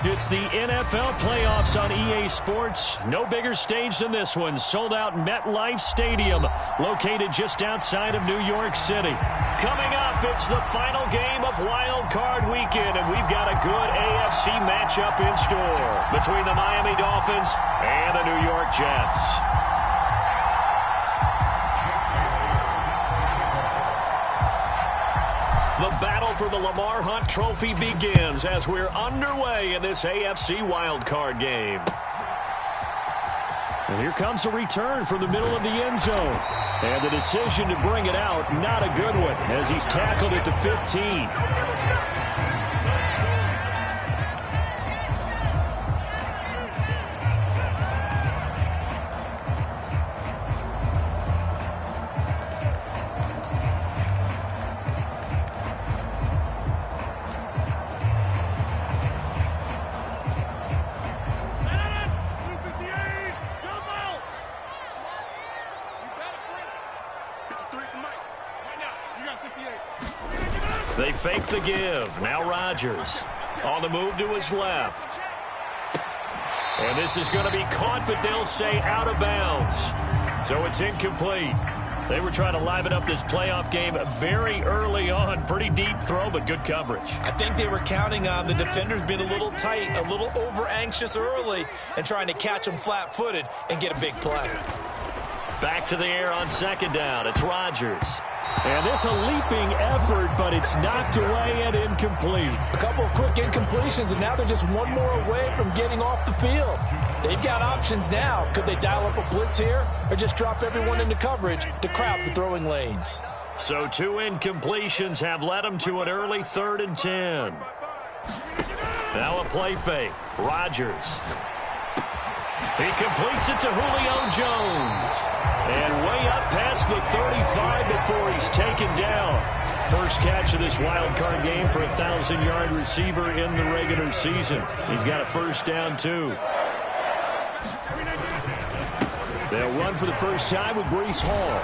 It's the NFL playoffs on EA Sports. No bigger stage than this one. Sold out MetLife Stadium, located just outside of New York City. Coming up, it's the final game of Wild Card Weekend, and we've got a good AFC matchup in store between the Miami Dolphins and the New York Jets. The battle for the Lamar Hunt Trophy begins as we're underway in this AFC wildcard game. And here comes a return from the middle of the end zone. And the decision to bring it out, not a good one, as he's tackled at the 15. They fake the give. Now Rodgers on the move to his left. And this is going to be caught, but they'll say out of bounds. So it's incomplete. They were trying to liven up this playoff game very early on. Pretty deep throw, but good coverage. I think they were counting on the defenders being a little tight, a little over-anxious early, and trying to catch them flat-footed and get a big play. Back to the air on second down. It's Rodgers. And this a leaping effort, but it's knocked away and incomplete. A couple of quick incompletions, and now they're just one more away from getting off the field. They've got options now. Could they dial up a blitz here or just drop everyone into coverage to crowd the throwing lanes? So 2 incompletions have led them to an early 3rd and 10. Now a play fake. Rodgers. He completes it to Julio Jones. And way up past the 35 before he's taken down. First catch of this wild card game for a 1,000-yard receiver in the regular season. He's got a first down, too. They'll run for the first time with Breece Hall.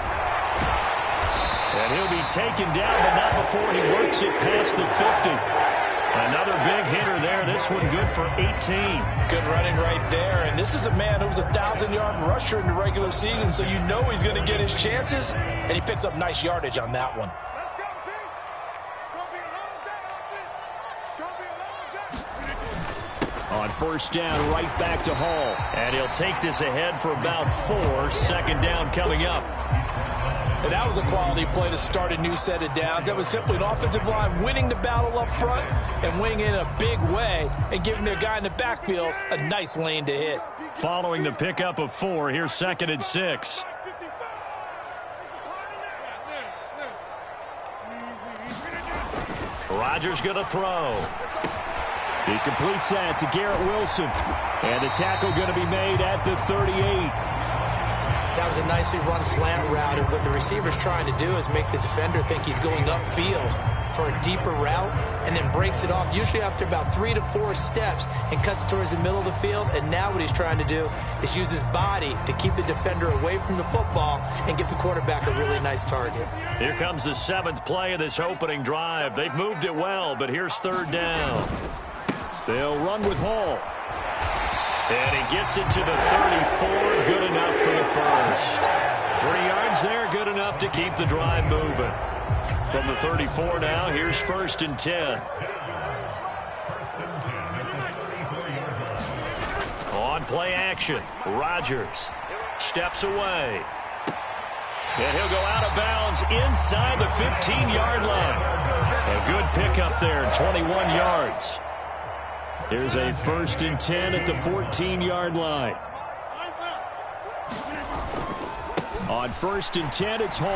And he'll be taken down, but not before he works it past the 50. Another big hitter there. This one good for 18. Good running right there. And this is a man who was a 1,000-yard rusher in the regular season, so you know he's going to get his chances. And he picks up nice yardage on that one. Let's go, team. It's going to be a long day on this. It's going to be a long day. On first down, right back to Hall. And he'll take this ahead for about 4. Second down coming up. And that was a quality play to start a new set of downs. That was simply an offensive line winning the battle up front and winning in a big way and giving their guy in the backfield a nice lane to hit. Following the pickup of 4, here's 2nd and 6. Rodgers going to throw. He completes that to Garrett Wilson. And the tackle going to be made at the 38. That was a nicely run slant route, and what the receiver's trying to do is make the defender think he's going upfield for a deeper route, and then breaks it off, usually after about 3 to 4 steps, and cuts towards the middle of the field. And now what he's trying to do is use his body to keep the defender away from the football and give the quarterback a really nice target. Here comes the 7th play of this opening drive. They've moved it well, but here's 3rd down. They'll run with Hall. And he gets it to the 34, good enough for the first. 3 yards there, good enough to keep the drive moving. From the 34 now, here's 1st and 10. On play action, Rodgers steps away. And he'll go out of bounds inside the 15-yard line. A good pickup there, 21 yards. Here's a 1st and 10 at the 14-yard line. On 1st and 10, it's Hall.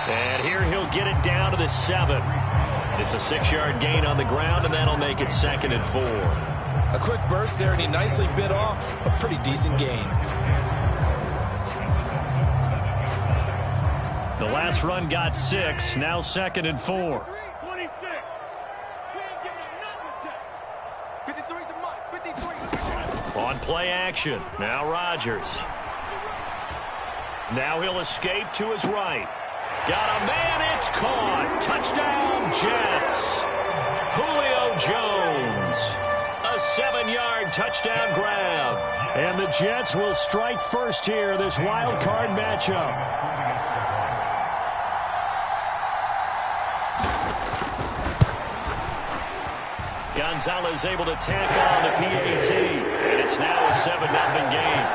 And here he'll get it down to the 7. It's a 6-yard gain on the ground, and that'll make it 2nd and 4. A quick burst there, and he nicely bit off a pretty decent gain. The last run got 6, now 2nd and 4. On play action, now Rodgers. Now he'll escape to his right. Got a man, it's caught. Touchdown, Jets. Julio Jones. A 7-yard touchdown grab. And the Jets will strike first here, this wild card matchup. Gonzalez able to tack on the PAT, and it's now a 7-0 game.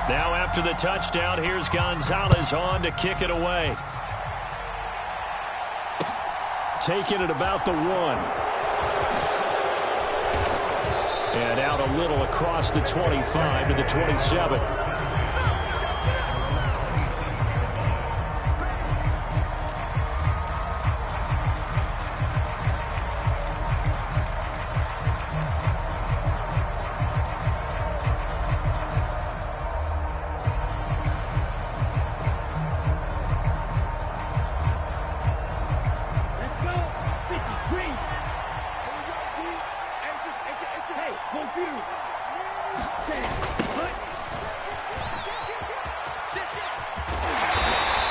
Now after the touchdown, here's Gonzalez on to kick it away. Taking it about the 1. And out a little across the 25 to the 27.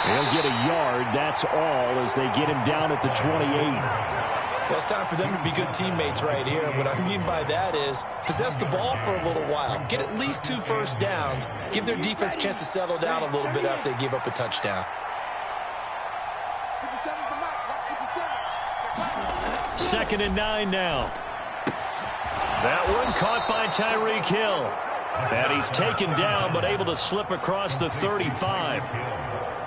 They'll get a yard, that's all, as they get him down at the 28. Well, it's time for them to be good teammates right here. What I mean by that is possess the ball for a little while. Get at least 2 first downs. Give their defense a chance to settle down a little bit after they give up a touchdown. 2nd and 9 now. That one caught by Tyreek Hill. And he's taken down, but able to slip across the 35.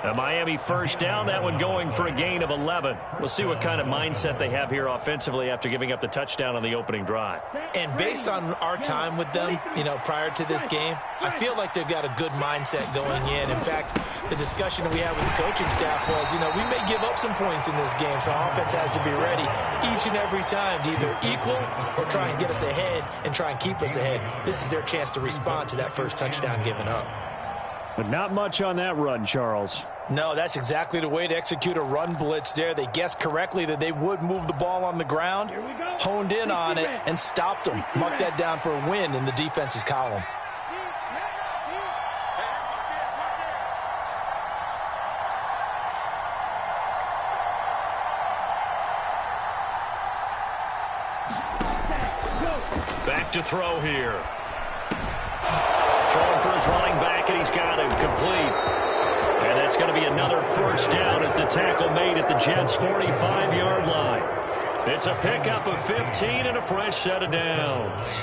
A Miami first down, that one going for a gain of 11. We'll see what kind of mindset they have here offensively after giving up the touchdown on the opening drive. And based on our time with them, prior to this game, I feel like they've got a good mindset going in. In fact, the discussion that we had with the coaching staff was, we may give up some points in this game, so our offense has to be ready each and every time to either equal or try and get us ahead and try and keep us ahead. This is their chance to respond to that first touchdown given up. But not much on that run, Charles. No, that's exactly the way to execute a run blitz there. They guessed correctly that they would move the ball on the ground, honed in on it, and stopped them. Mark that down for a win in the defense's column. Back to throw here. Throwing for his running back, and he's got him complete. And that's going to be another first down as the tackle made at the Jets' 45-yard line. It's a pickup of 15 and a fresh set of downs.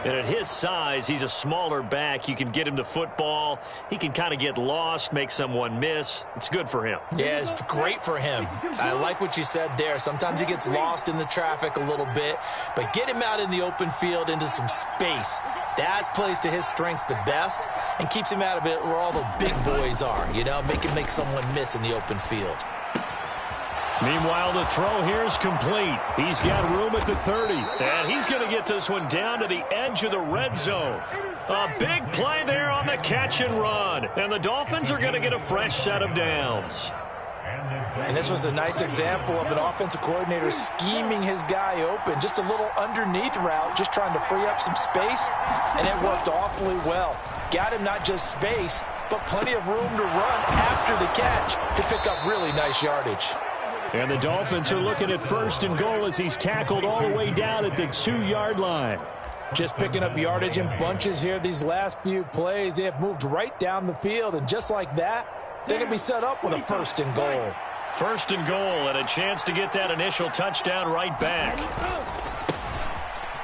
And at his size, he's a smaller back. You can get him the football. He can kind of get lost, make someone miss. It's good for him. Yeah, it's great for him. I like what you said there. Sometimes he gets lost in the traffic a little bit, but get him out in the open field into some space. That plays to his strengths the best and keeps him out of it where all the big boys are, make someone miss in the open field. Meanwhile, the throw here is complete. He's got room at the 30. And he's going to get this one down to the edge of the red zone. A big play there on the catch and run. And the Dolphins are going to get a fresh set of downs. And this was a nice example of an offensive coordinator scheming his guy open. Just a little underneath route, just trying to free up some space. And it worked awfully well. Got him not just space, but plenty of room to run after the catch to pick up really nice yardage. And the Dolphins are looking at 1st and goal as he's tackled all the way down at the 2-yard line. Just picking up yardage in bunches here these last few plays. They have moved right down the field, and just like that, they're going to be set up with a 1st and goal. 1st and goal and a chance to get that initial touchdown right back.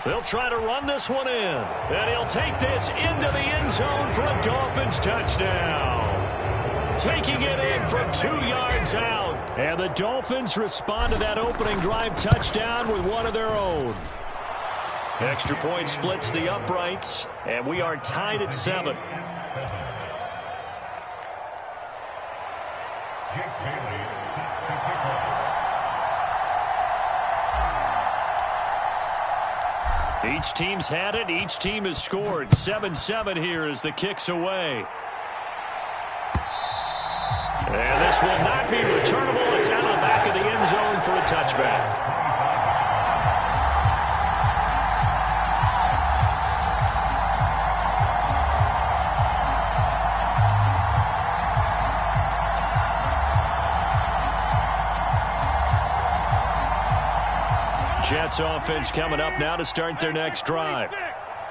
They'll try to run this one in, and he'll take this into the end zone for a Dolphins touchdown. Taking it in from 2 yards out. And the Dolphins respond to that opening drive touchdown with one of their own. Extra point splits the uprights, and we are tied at 7. Each team's had it. Each team has scored. 7-7 here as the kick's away. And this will not be returnable. It's out of the back of the end zone for a touchback. Jets offense coming up now to start their next drive.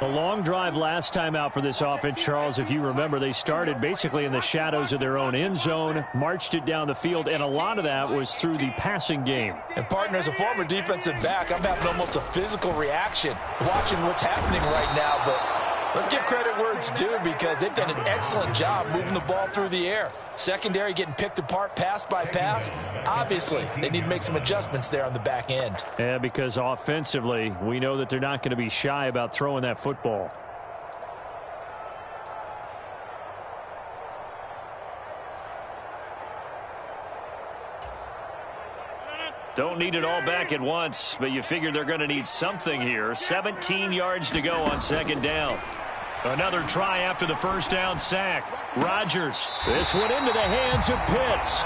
A long drive last time out for this offense, Charles. If you remember, they started basically in the shadows of their own end zone, marched it down the field, and a lot of that was through the passing game. And, partner, as a former defensive back, I'm having almost a physical reaction watching what's happening right now. But let's give credit where it's due because they've done an excellent job moving the ball through the air. Secondary getting picked apart pass by pass. Obviously, they need to make some adjustments there on the back end. Yeah, because offensively, we know that they're not going to be shy about throwing that football. Don't need it all back at once, but you figure they're going to need something here. 17 yards to go on second down. Another try after the first down sack. Rodgers. This one into the hands of Pitts.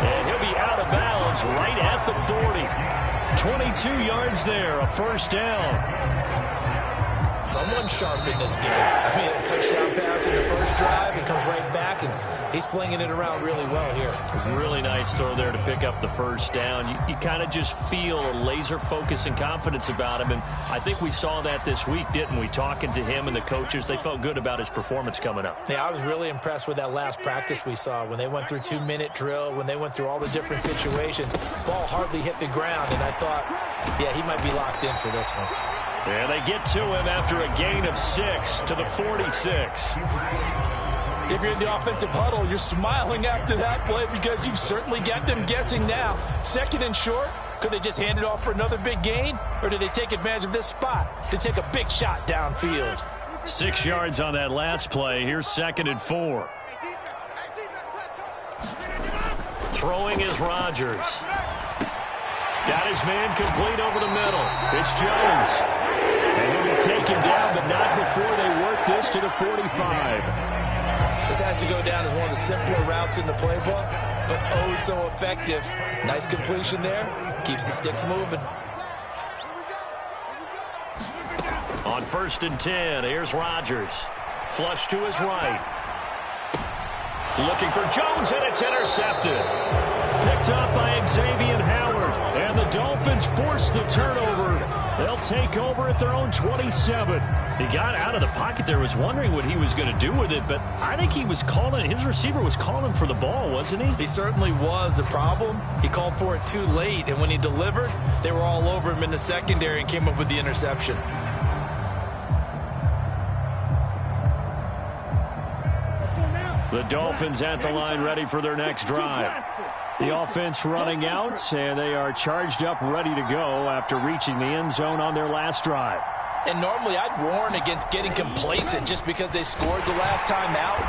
And he'll be out of bounds right at the 40. 22 yards there, a first down. Someone sharp in this game. I mean, a touchdown pass in the first drive and comes right back, and he's flinging it around really well here. Really nice throw there to pick up the first down. You kind of just feel a laser focus and confidence about him, and I think we saw that this week, didn't we? Talking to him and the coaches, they felt good about his performance coming up. Yeah, I was really impressed with that last practice we saw when they went through 2-minute drill, when they went through all the different situations. Ball hardly hit the ground, and I thought, yeah, he might be locked in for this one. And they get to him after a gain of 6 to the 46. If you're in the offensive huddle, you're smiling after that play because you've certainly got them guessing now. Second and short, could they just hand it off for another big gain? Or do they take advantage of this spot to take a big shot downfield? 6 yards on that last play. Here's 2nd and 4. Throwing is Rodgers. Got his man complete over the middle. It's Jones. And he'll be taken down, but not before they work this to the 45. This has to go down as one of the simpler routes in the playbook, but oh so effective. Nice completion there. Keeps the sticks moving. On 1st and 10, here's Rodgers. Flush to his right. Looking for Jones, and it's intercepted. Picked up by Xavier Howard. And the Dolphins force the turnover. They'll take over at their own 27. He got out of the pocket there, was wondering what he was going to do with it, but I think he was calling, his receiver was calling for the ball, wasn't he? He certainly was. The problem, he called for it too late, and when he delivered, they were all over him in the secondary and came up with the interception. The Dolphins at the line ready for their next drive. The offense running out, and they are charged up, ready to go after reaching the end zone on their last drive. And normally I'd warn against getting complacent just because they scored the last time out.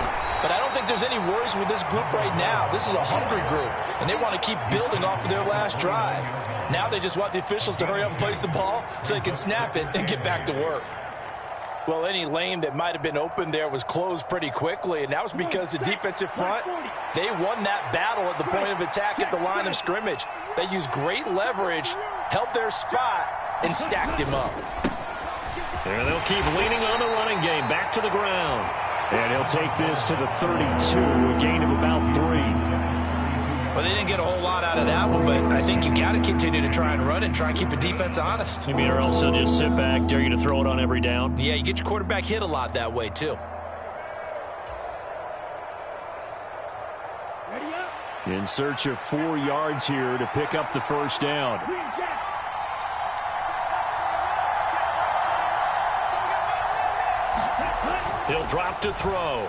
But I don't think there's any worries with this group right now. This is a hungry group, and they want to keep building off of their last drive. Now they just want the officials to hurry up and place the ball so they can snap it and get back to work. Well, any lane that might have been open there was closed pretty quickly, and that was because the defensive front, they won that battle at the point of attack at the line of scrimmage. They used great leverage, held their spot, and stacked him up. And they'll keep leaning on the running game, back to the ground. And he'll take this to the 32, a gain of about 3. Well, they didn't get a whole lot out of that one, but I think you got to continue to try and run and try and keep the defense honest. You mean, or else they'll just sit back, dare you to throw it on every down? Yeah, you get your quarterback hit a lot that way, too. In search of 4 yards here to pick up the first down. He'll drop to throw.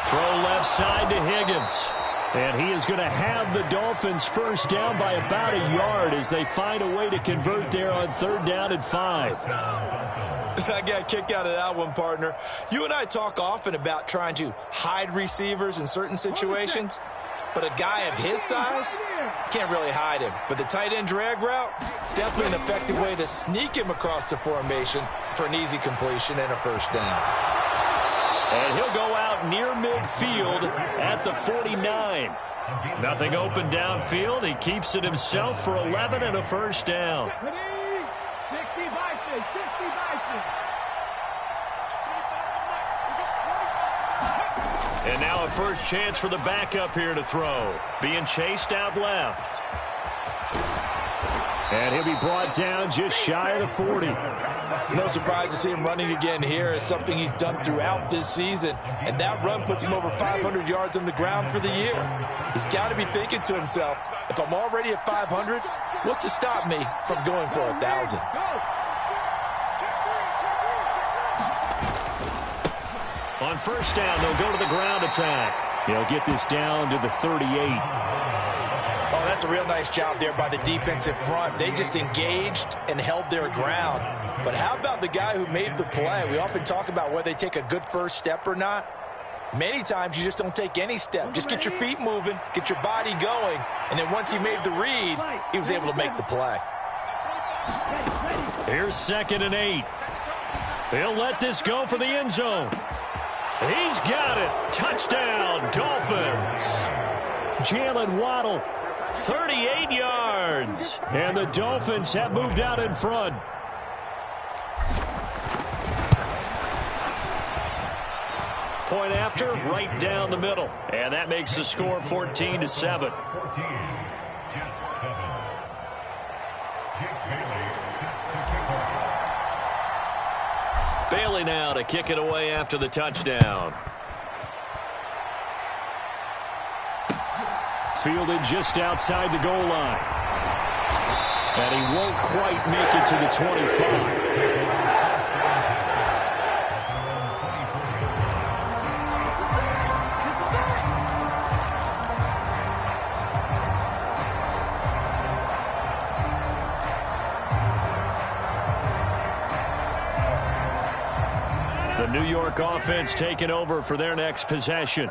Throw left side to Higgins. And he is going to have the Dolphins first down by about a yard as they find a way to convert there on 3rd down and 5. I got a kick out of that one, partner. You and I talk often about trying to hide receivers in certain situations, but a guy of his size can't really hide him. But the tight end drag route, definitely an effective way to sneak him across the formation for an easy completion and a first down. And he'll go out near midfield at the 49. Nothing open downfield. He keeps it himself for 11 and a first down. And now a first chance for the backup here to throw. Being chased out left. And he'll be brought down just shy of the 40. No surprise to see him running again here. It's something he's done throughout this season. And that run puts him over 500 yards on the ground for the year. He's got to be thinking to himself, if I'm already at 500, what's to stop me from going for 1,000? On first down, they'll go to the ground attack. He'll get this down to the 38. Oh, that's a real nice job there by the defensive front. They just engaged and held their ground. But how about the guy who made the play? We often talk about whether they take a good first step or not. Many times you just don't take any step. Just get your feet moving, get your body going, and then once he made the read, he was able to make the play. Here's 2nd and 8. He'll let this go for the end zone. He's got it. Touchdown, Dolphins. Jalen Waddle, 38 yards. and the Dolphins have moved out in front. Point after, right down the middle. And that makes the score 14-7. Bailey now to kick it away after the touchdown. Fielded just outside the goal line. And he won't quite make it to the 25. The New York offense taking over for their next possession.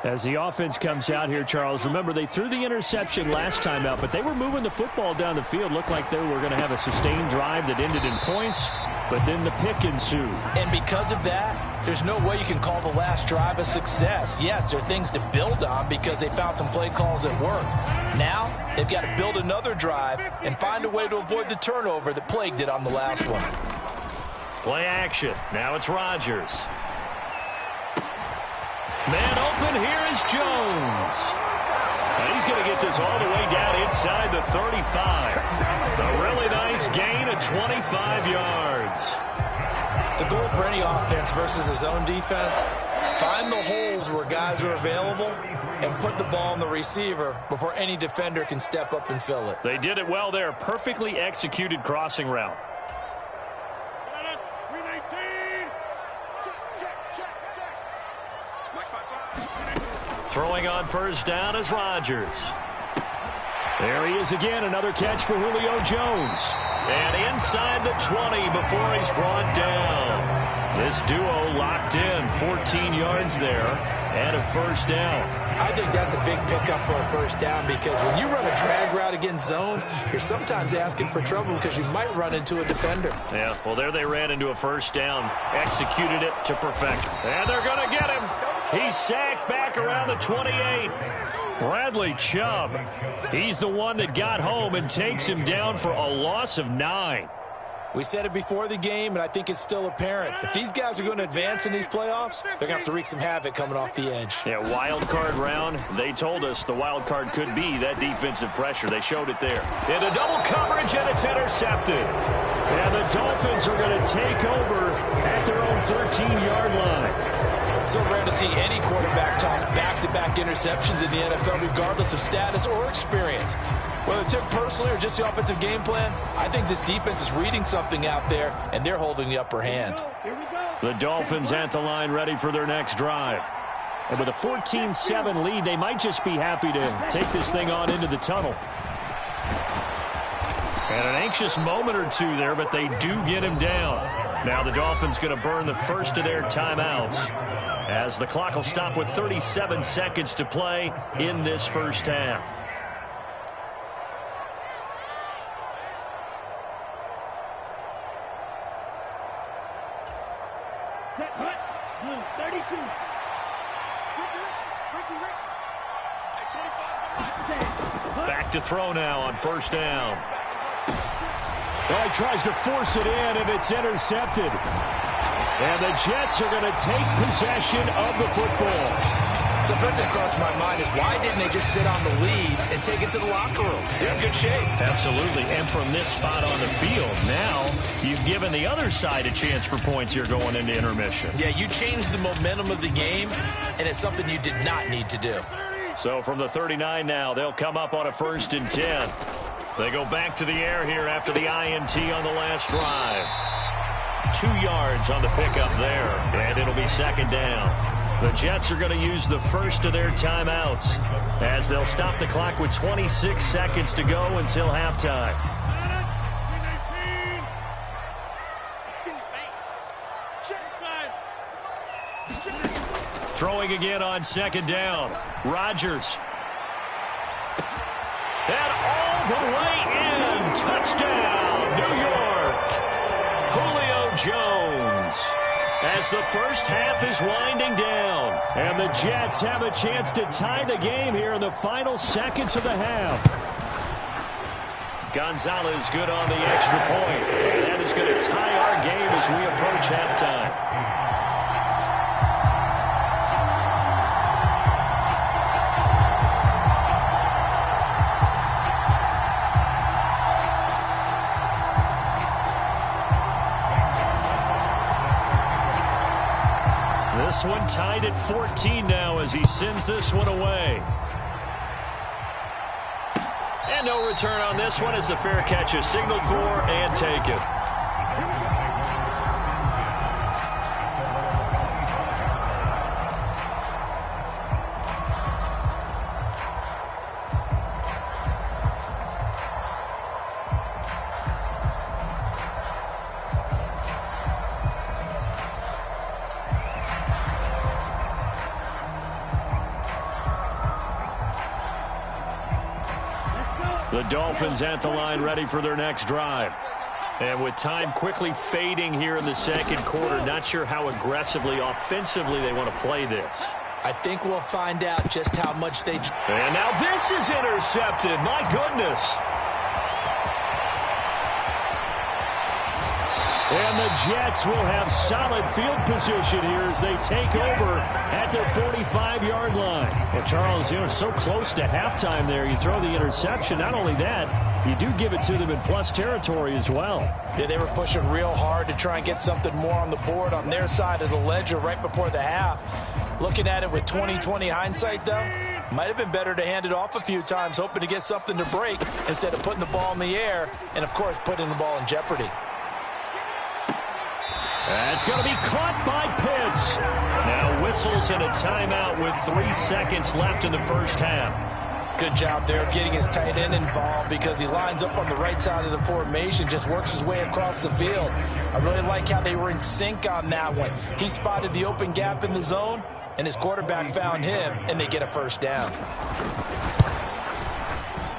As the offense comes out here, Charles, remember they threw the interception last time out, but they were moving the football down the field. Looked like they were going to have a sustained drive that ended in points, but then the pick ensued. And because of that, there's no way you can call the last drive a success. Yes, there are things to build on because they found some play calls that work. Now, they've got to build another drive and find a way to avoid the turnover that plagued it on the last one. Play action. Now it's Rodgers. Man open, here is Jones. And he's going to get this all the way down inside the 35. A really nice gain of 25 yards. The goal for any offense versus his own defense, find the holes where guys are available and put the ball on the receiver before any defender can step up and fill it. They did it well there. Perfectly executed crossing route. Throwing on first down is Rodgers. There he is again, another catch for Julio Jones. And inside the 20 before he's brought down. This duo locked in, 14 yards there, and a first down. I think that's a big pickup for a first down because when you run a drag route against zone, you're sometimes asking for trouble because you might run into a defender. Yeah, well, there they ran into a first down, executed it to perfection. And they're going to get him. He's sacked back around the 28. Bradley Chubb, he's the one that got home and takes him down for a loss of 9. We said it before the game, and I think it's still apparent. If these guys are going to advance in these playoffs, they're going to have to wreak some havoc coming off the edge. Yeah, wild card round. They told us the wild card could be that defensive pressure. They showed it there. Into double coverage, and it's intercepted. And the Dolphins are going to take over at their own 13-yard line. So rare to see any quarterback toss back-to-back interceptions in the NFL, regardless of status or experience. Whether it's him personally or just the offensive game plan, I think this defense is reading something out there, and they're holding the upper hand. The Dolphins at the line ready for their next drive. And with a 14-7 lead, they might just be happy to take this thing on into the tunnel. And an anxious moment or two there, but they do get him down. Now the Dolphins going to burn the first of their timeouts as the clock will stop with 37 seconds to play in this first half. Back to throw now on first down. Well, he tries to force it in, and it's intercepted. And the Jets are going to take possession of the football. So first thing that crossed my mind is why didn't they just sit on the lead and take it to the locker room? They're in good shape. Absolutely. And from this spot on the field, now you've given the other side a chance for points here going into intermission. Yeah, you changed the momentum of the game, and it's something you did not need to do. So from the 39 now, they'll come up on a 1st and 10. They go back to the air here after the INT on the last drive. 2 yards on the pickup there, and it'll be 2nd down. The Jets are going to use the first of their timeouts as they'll stop the clock with 26 seconds to go until halftime. Throwing again on 2nd down. Rodgers. And all the way in. Touchdown, New York. Julio Jones. As the first half is winding down. And the Jets have a chance to tie the game here in the final seconds of the half. Gonzalez good on the extra point. And that is going to tie our game as we approach halftime. This one tied at 14 now as he sends this one away. And no return on this one as the fair catch is signaled for and taken. The Dolphins at the line ready for their next drive. And with time quickly fading here in the 2nd quarter, not sure how aggressively, offensively they want to play this. I think we'll find out just how much they... And now this is intercepted. My goodness. And the Jets will have solid field position here as they take over at their 45-yard line. Well, Charles, so close to halftime there. You throw the interception. Not only that, you do give it to them in plus territory as well. Yeah, they were pushing real hard to try and get something more on the board on their side of the ledger right before the half. Looking at it with 20/20 hindsight, though, might have been better to hand it off a few times, hoping to get something to break instead of putting the ball in the air and, of course, putting the ball in jeopardy. That's going to be caught by Pitts. Now whistles and a timeout with 3 seconds left in the first half. Good job there getting his tight end involved because he lines up on the right side of the formation, just works his way across the field. I really like how they were in sync on that one. He spotted the open gap in the zone, and his quarterback found him, and they get a first down.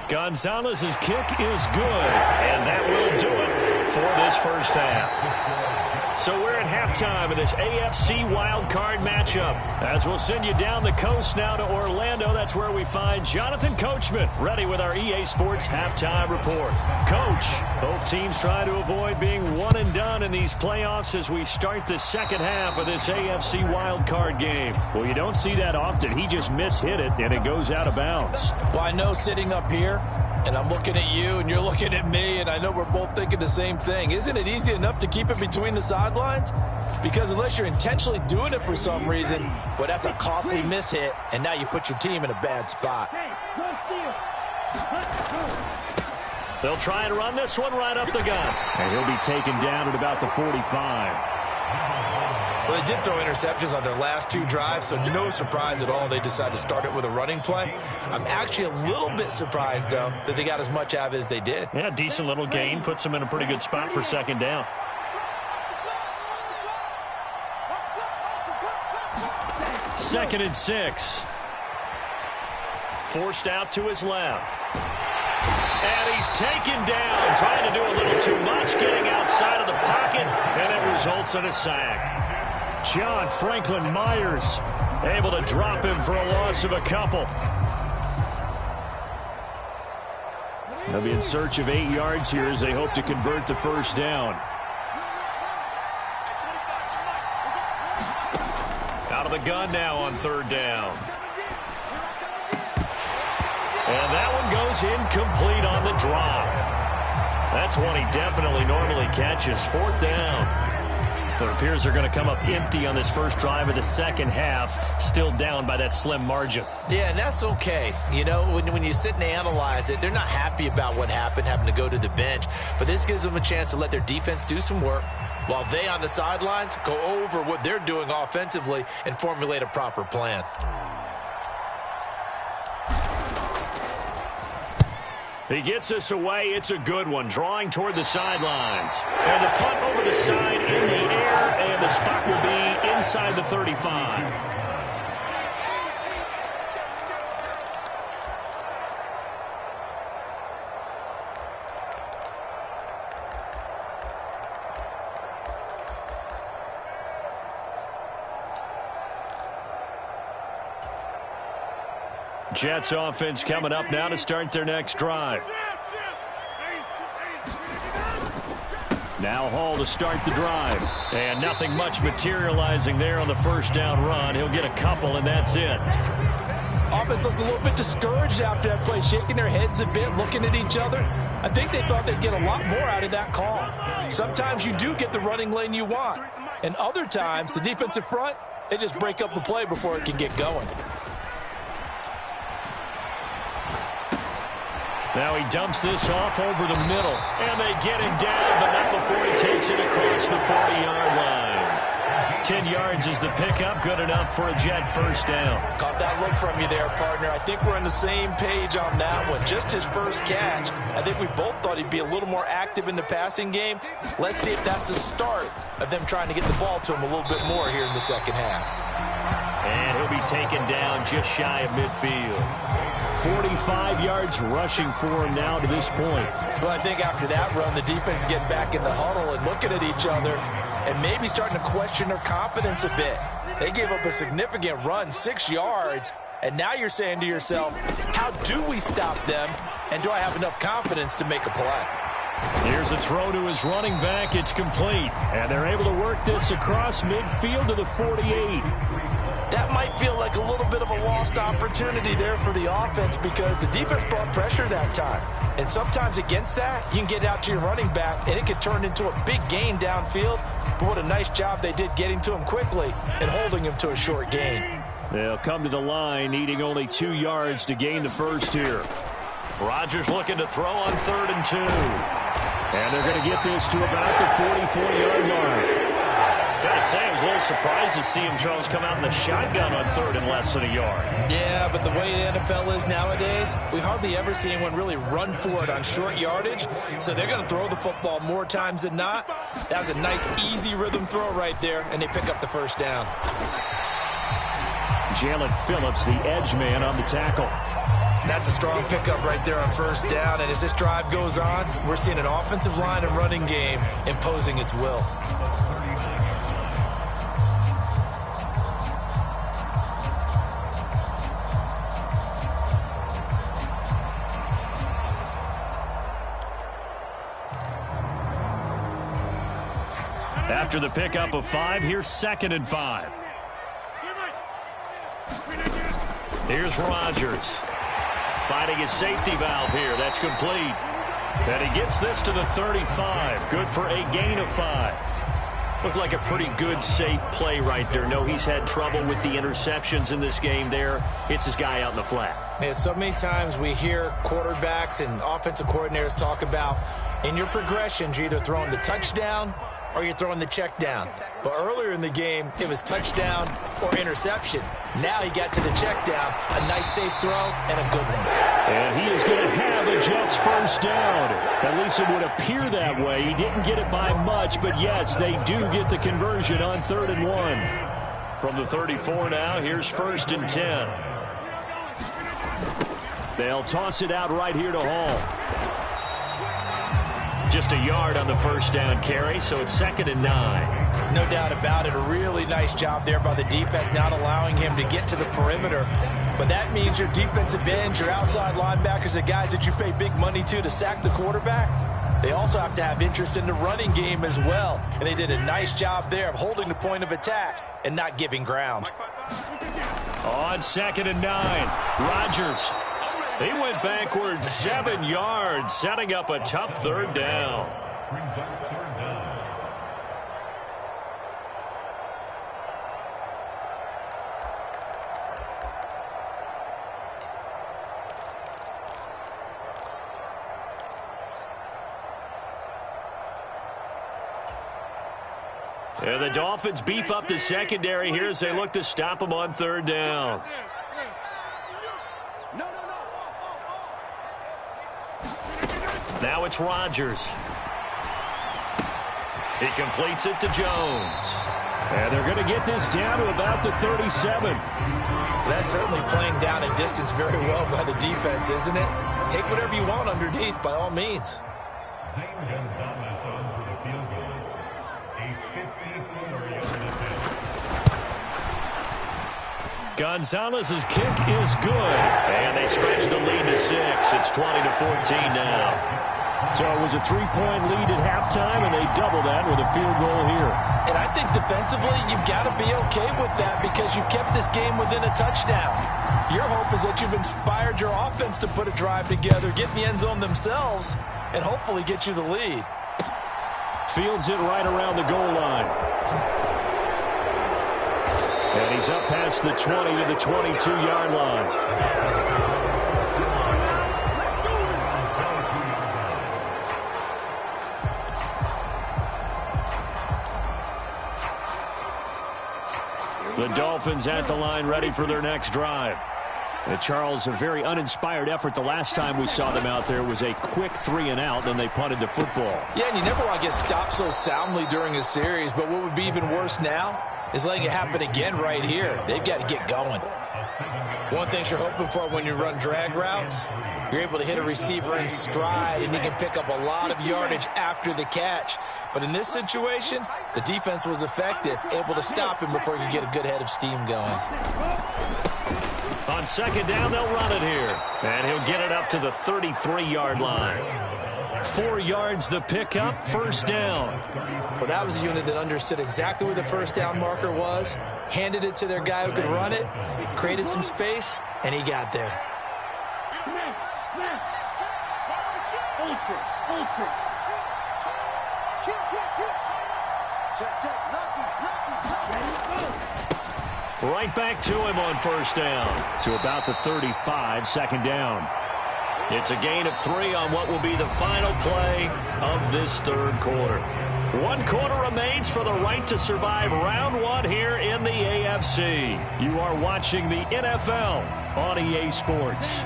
Gonzalez's kick is good, and that will do it for this first half. So we're at halftime of this AFC wildcard matchup. As we'll send you down the coast now to Orlando, that's where we find Jonathan Coachman ready with our EA Sports halftime report. Coach, both teams try to avoid being one and done in these playoffs as we start the second half of this AFC wildcard game. Well, you don't see that often. He just mishit it, and it goes out of bounds. Well, I know sitting up here, and I'm looking at you, and you're looking at me, and I know we're both thinking the same thing. Isn't it easy enough to keep it between the sidelines? Because unless you're intentionally doing it for some reason, well, that's a costly mishit, and now you put your team in a bad spot. They'll try and run this one right up the gut. And he'll be taken down at about the 45. Well, they did throw interceptions on their last 2 drives, so no surprise at all they decided to start it with a running play. I'm actually a little bit surprised, though, that they got as much out of it as they did. Yeah, decent little gain. Puts them in a pretty good spot for 2nd down. Second and 6. Forced out to his left. And he's taken down, trying to do a little too much, getting outside of the pocket, and it results in a sack. John Franklin Myers able to drop him for a loss of a couple. They'll be in search of 8 yards here as they hope to convert the first down. Out of the gun now on 3rd down. And that one goes incomplete on the drop. That's one he definitely normally catches. 4th down. It appears they're going to come up empty on this first drive of the second half, still down by that slim margin. Yeah, and that's okay. You know, when you sit and analyze it, they're not happy about what happened, having to go to the bench. But this gives them a chance to let their defense do some work while they on the sidelines go over what they're doing offensively and formulate a proper plan. He gets us away. It's a good one. Drawing toward the sidelines. And the punt over the side in the air, and the spot will be inside the 35. Jets offense coming up now to start their next drive. Now Hall to start the drive. And nothing much materializing there on the first down run. He'll get a couple, and that's it. Offense looked a little bit discouraged after that play, shaking their heads a bit, looking at each other. I think they thought they'd get a lot more out of that call. Sometimes you do get the running lane you want. And other times, the defensive front, they just break up the play before it can get going. Now he dumps this off over the middle, and they get him down, but not before he takes it across the 40-yard line. 10 yards is the pickup, good enough for a Jet first down. Caught that look from you there, partner. I think we're on the same page on that one. Just his first catch. I think we both thought he'd be a little more active in the passing game. Let's see if that's the start of them trying to get the ball to him a little bit more here in the second half. And he'll be taken down just shy of midfield. 45 yards rushing for him now to this point. Well, I think after that run, the defense is getting back in the huddle and looking at each other and maybe starting to question their confidence a bit. They gave up a significant run, 6 yards, and now you're saying to yourself, how do we stop them, and do I have enough confidence to make a play? Here's a throw to his running back. It's complete, and they're able to work this across midfield to the 48. That might feel like a little bit of a lost opportunity there for the offense because the defense brought pressure that time. And sometimes against that, you can get out to your running back, and it could turn into a big gain downfield. But what a nice job they did getting to him quickly and holding him to a short gain. They'll come to the line, needing only 2 yards to gain the first here. Rodgers looking to throw on 3rd and 2. And they're going to get this to about the 44-yard line. Gotta say, I was a little surprised to see him, Charles, come out in the shotgun on 3rd and less than a yard. Yeah, but the way the NFL is nowadays, we hardly ever see anyone really run for it on short yardage. So they're going to throw the football more times than not. That was a nice, easy rhythm throw right there, and they pick up the first down. Jalen Phillips, the edge man on the tackle. That's a strong pickup right there on first down. And as this drive goes on, we're seeing an offensive line and running game imposing its will. After the pickup of 5, here's 2nd and 5. Here's Rodgers. Finding his safety valve here. That's complete. And he gets this to the 35. Good for a gain of 5. Looked like a pretty good, safe play right there. No, he's had trouble with the interceptions in this game there. Hits his guy out in the flat. Yeah, so many times we hear quarterbacks and offensive coordinators talk about in your progressions, you're either throwing the touchdown or you're throwing the check down. But earlier in the game, it was touchdown or interception. Now he got to the check down, a nice safe throw, and a good one. And he is going to have a Jets first down. At least it would appear that way. He didn't get it by much, but yes, they do get the conversion on 3rd and 1. From the 34 now, here's 1st and 10. They'll toss it out right here to Hall. Just a yard on the first down carry, so it's 2nd and 9. No doubt about it. A really nice job there by the defense, not allowing him to get to the perimeter. But that means your defensive ends, your outside linebackers, the guys that you pay big money to sack the quarterback, they also have to have interest in the running game as well. And they did a nice job there of holding the point of attack and not giving ground. On 2nd and 9, Rodgers. He went backwards 7 yards, setting up a tough third down. And the Dolphins beef up the secondary here as they look to stop him on third down. Now it's Rodgers. He completes it to Jones. And they're going to get this down to about the 37. That's certainly playing down a distance very well by the defense, isn't it? Take whatever you want underneath, by all means. Gonzalez's kick is good. And they stretch the lead to 6. It's 20-14 now. So it was a 3-point lead at halftime, and they double that with a field goal here. And I think defensively, you've got to be okay with that because you've kept this game within a touchdown. Your hope is that you've inspired your offense to put a drive together, get in the end zone themselves, and hopefully get you the lead. Fields it right around the goal line. And he's up past the 20 to the 22-yard line. The Dolphins at the line ready for their next drive. And Charles, a very uninspired effort the last time we saw them out there was a quick 3-and-out, then they punted the football. Yeah, and you never want to get stopped so soundly during a series, but what would be even worse now is letting it happen again right here. They've got to get going. One thing you're hoping for when you run drag routes, you're able to hit a receiver in stride, and he can pick up a lot of yardage after the catch. But in this situation, the defense was effective, able to stop him before he could get a good head of steam going. On second down, they'll run it here. And he'll get it up to the 33-yard line. 4 yards the pickup, first down. Well, that was a unit that understood exactly where the first down marker was, handed it to their guy who could run it, created some space, and he got there. Right back to him on first down. To about the 35, second down. It's a gain of 3 on what will be the final play of this third quarter. 1 quarter remains for the right to survive round 1 here in the AFC. You are watching the NFL on EA Sports.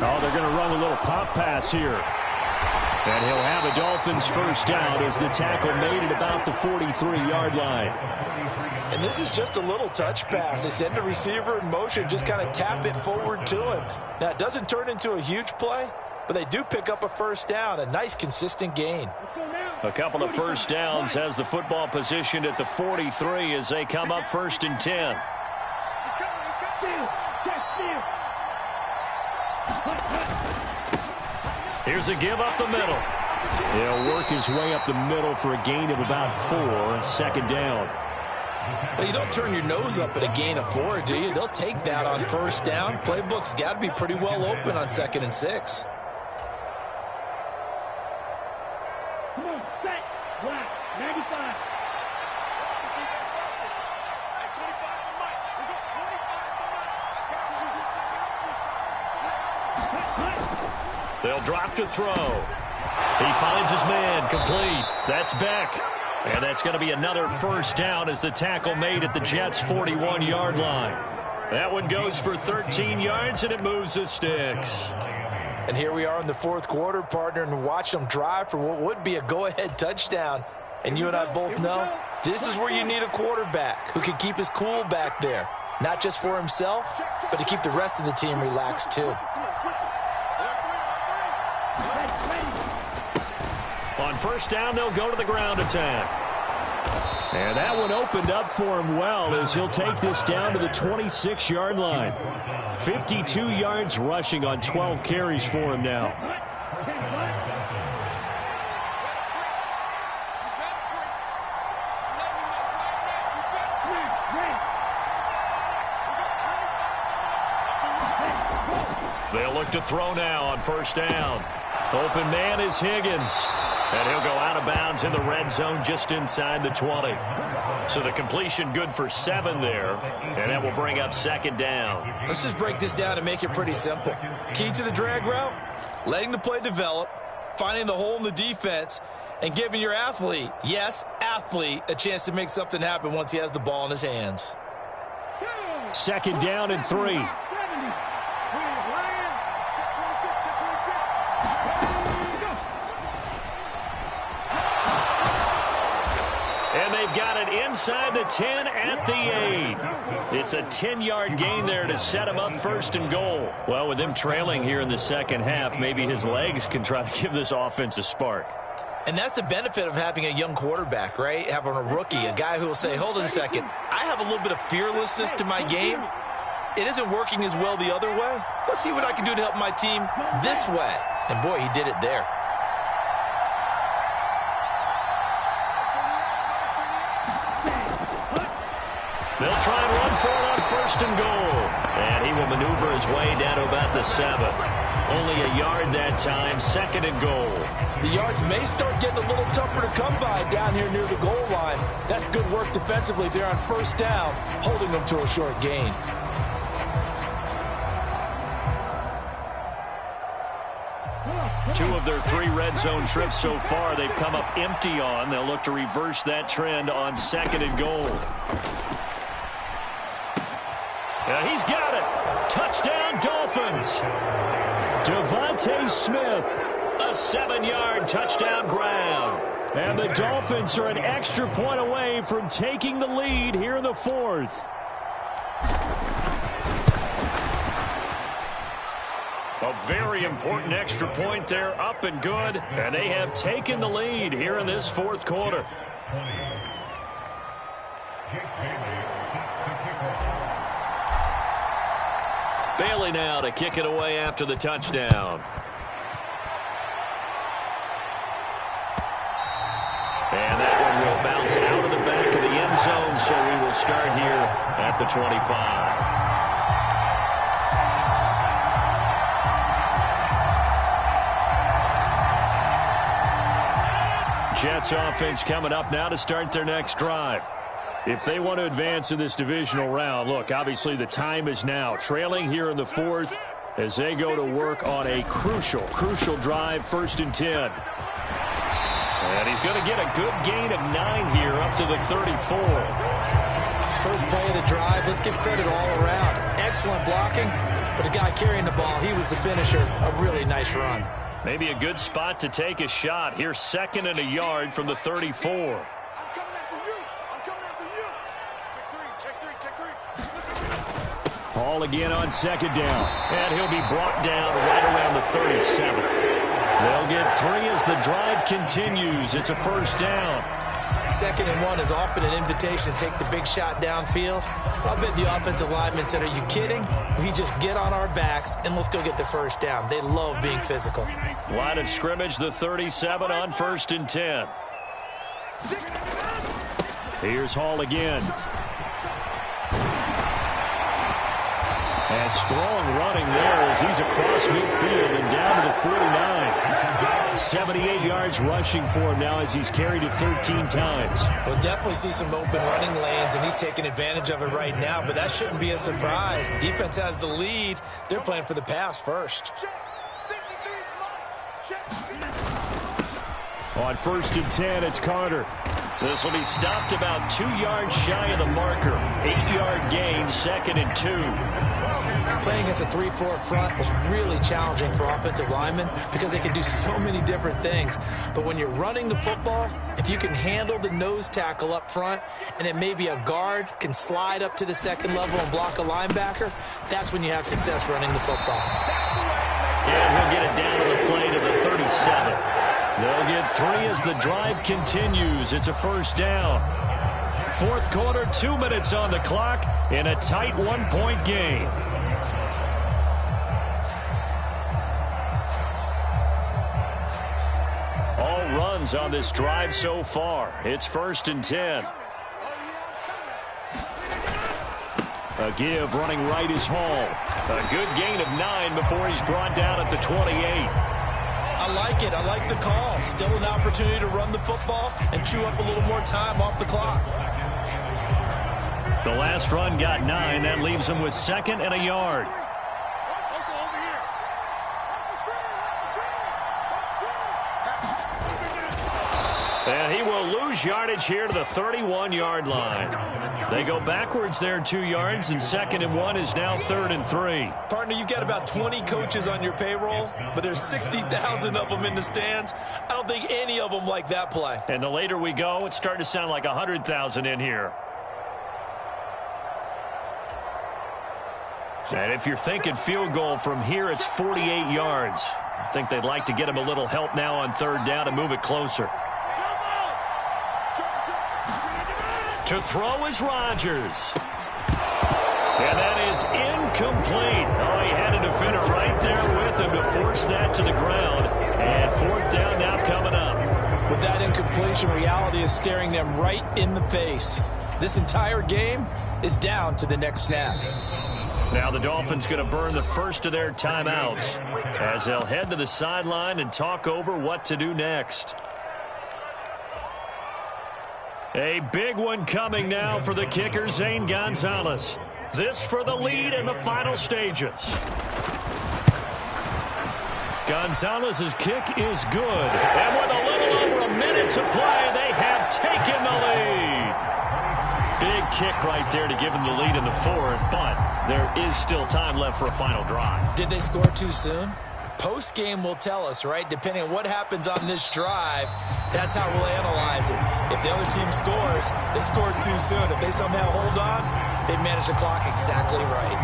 Oh, they're going to run a little pop pass here. And he'll have a Dolphins first down as the tackle made at about the 43-yard line. And this is just a little touch pass. They send the receiver in motion, just kind of tap it forward to him. Now, it doesn't turn into a huge play, but they do pick up a first down, a nice, consistent gain. A couple of first downs has the football positioned at the 43 as they come up first and 10. Here's a give up the middle. He'll work his way up the middle for a gain of about 4, second down. Well, you don't turn your nose up at a gain of 4, do you? They'll take that on first down. Playbook's got to be pretty well open on 2nd and 6. Come on, set, black, 95. They'll drop to throw. He finds his man, complete. That's Beck. And that's going to be another first down as the tackle made at the Jets' 41-yard line. That one goes for 13 yards, and it moves the sticks. And here we are in the fourth quarter, partner, and watch them drive for what would be a go-ahead touchdown. And you and I both know this is where you need a quarterback who can keep his cool back there. Not just for himself, but to keep the rest of the team relaxed, too. On first down, they'll go to the ground attack. And that one opened up for him well as he'll take this down to the 26-yard line. 52 yards rushing on 12 carries for him now. look to throw now on first down. Open man is Higgins. And he'll go out of bounds in the red zone just inside the 20. So the completion good for 7 there. And that will bring up second down. Let's just break this down and make it pretty simple. Key to the drag route, letting the play develop, finding the hole in the defense, and giving your athlete, yes, athlete, a chance to make something happen once he has the ball in his hands. Second down and 3. And they've got it inside the 10 at the 8. It's a 10-yard gain there to set him up first and goal. Well, with them trailing here in the second half, maybe his legs can try to give this offense a spark. And that's the benefit of having a young quarterback, right? Having a rookie, a guy who will say, hold on a second, I have a little bit of fearlessness to my game. It isn't working as well the other way. Let's see what I can do to help my team this way. And boy, he did it there. They'll try and run for it on first and goal. And he will maneuver his way down to about the 7. Only a yard that time, second and goal. The yards may start getting a little tougher to come by down here near the goal line. That's good work defensively there on first down, holding them to a short gain. Two of their 3 red zone trips so far they've come up empty on. They'll look to reverse that trend on second and goal. He's got it. Touchdown, Dolphins. Devontae Smith. A 7-yard touchdown grab. And the Dolphins are an extra point away from taking the lead here in the 4th. A very important extra point there, up and good. And they have taken the lead here in this 4th quarter. Bailey now to kick it away after the touchdown. And that one will bounce out of the back of the end zone, so we will start here at the 25. Jets offense coming up now to start their next drive. If they want to advance in this divisional round, look, obviously the time is now. Trailing here in the 4th as they go to work on a crucial drive, 1st and 10. And he's going to get a good gain of 9 here up to the 34. First play of the drive, let's give credit all around. Excellent blocking, but the guy carrying the ball, he was the finisher. A really nice run. Maybe a good spot to take a shot. Here, 2nd and a yard from the 34. Hall again on 2nd down. And he'll be brought down right around the 37. They'll get 3 as the drive continues. It's a 1st down. 2nd and 1 is often an invitation to take the big shot downfield. I'll bet the offensive lineman said, are you kidding? We just get on our backs and let's go get the 1st down. They love being physical. Line of scrimmage, the 37 on 1st and 10. Here's Hall again. And strong running there as he's across midfield and down to the 49. 78 yards rushing for him now as he's carried it 13 times. We'll definitely see some open running lanes, and he's taking advantage of it right now, but that shouldn't be a surprise. Defense has the lead. They're playing for the pass first. On 1st and 10, it's Carter. This will be stopped about 2 yards shy of the marker. 8-yard gain, 2nd and 2. Playing against a 3-4 front is really challenging for offensive linemen because they can do so many different things. But when you're running the football, if you can handle the nose tackle up front and then maybe a guard can slide up to the 2nd level and block a linebacker, that's when you have success running the football. And he'll get it down to the play to the 37. They'll get 3 as the drive continues. It's a 1st down. 4th quarter, 2 minutes on the clock in a tight 1-point game. All runs on this drive so far. It's 1st and 10. A give running right is Hall. A good gain of 9 before he's brought down at the 28. I like it. I like the call. Still an opportunity to run the football and chew up a little more time off the clock. The last run got 9. That leaves him with 2nd and a yard. And he will lose yardage here to the 31-yard line. They go backwards there 2 yards, and 2nd and 1 is now 3rd and 3. Partner, you've got about 20 coaches on your payroll, but there's 60,000 of them in the stands. I don't think any of them like that play. And the later we go, it's starting to sound like 100,000 in here. And if you're thinking field goal from here, it's 48 yards. I think they'd like to get him a little help now on 3rd down and move it closer. To throw is Rodgers. And that is incomplete. Oh, he had a defender right there with him to force that to the ground. And 4th down now coming up. With that incompletion, reality is staring them right in the face. This entire game is down to the next snap. Now the Dolphins going to burn the first of their timeouts as they'll head to the sideline and talk over what to do next. A big one coming now for the kicker, Zane Gonzalez. This for the lead in the final stages. Gonzalez's kick is good. And with a little over a minute to play, they have taken the lead. Big kick right there to give them the lead in the 4th, but there is still time left for a final drive. Did they score too soon? Post-game will tell us, right? Depending on what happens on this drive, that's how we'll analyze it. If the other team scores, they scored too soon. If they somehow hold on, they manage the clock exactly right.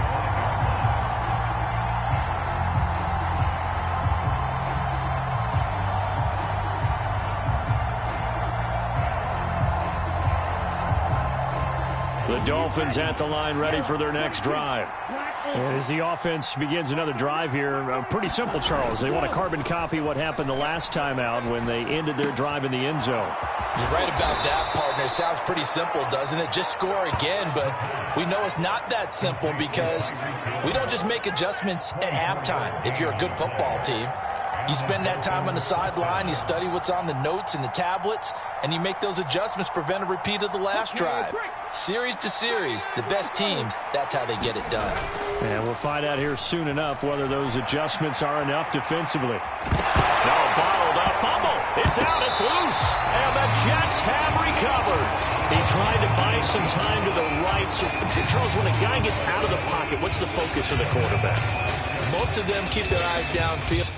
The Dolphins at the line ready for their next drive. And as the offense begins another drive here, pretty simple, Charles. They want to carbon copy what happened the last time out when they ended their drive in the end zone. You're right about that, partner. Sounds pretty simple, doesn't it? Just score again, but we know it's not that simple because we don't just make adjustments at halftime if you're a good football team. You spend that time on the sideline, you study what's on the notes and the tablets, and you make those adjustments, prevent a repeat of the last drive. Series to series, the best teams, that's how they get it done. And we'll find out here soon enough whether those adjustments are enough defensively. Now bottled up, fumble. It's out, it's loose. And the Jets have recovered. He tried to buy some time to the right. So, Charles, when a guy gets out of the pocket, what's the focus of the quarterback? Most of them keep their eyes downfield.